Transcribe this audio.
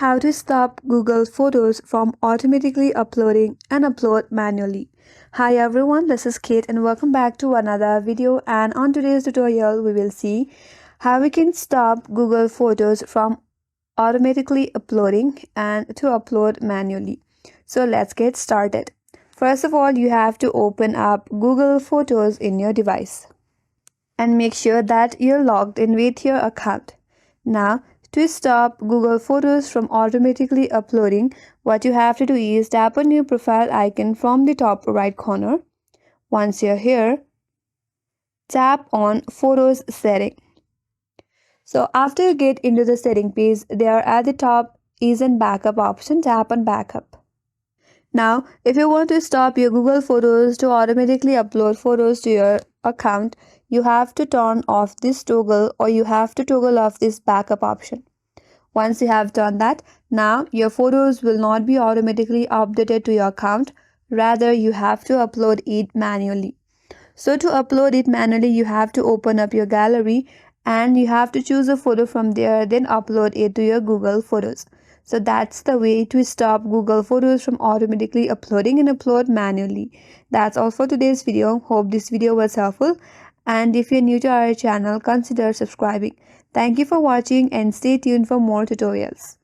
How to stop Google Photos from automatically uploading and upload manually. Hi everyone, this is Kate and welcome back to another video, and on today's tutorial we will see how we can stop Google Photos from automatically uploading and to upload manually. So let's get started. First of all, you have to open up Google Photos in your device and make sure that you're logged in with your account. Now, to stop Google Photos from automatically uploading, what you have to do is tap on your profile icon from the top right corner. Once you're here, tap on Photos setting. So after you get into the setting page, there at the top is an backup option. Tap on backup. Now, if you want to stop your Google Photos to automatically upload photos to your account, you have to turn off this toggle, or you have to toggle off this backup option. Once you have done that, now your photos will not be automatically updated to your account. Rather, you have to upload it manually. So to upload it manually, you have to open up your gallery and you have to choose a photo from there, then upload it to your Google Photos. So that's the way to stop Google Photos from automatically uploading and upload manually. That's all for today's video. Hope this video was helpful. And if you're new to our channel, consider subscribing. Thank you for watching and stay tuned for more tutorials.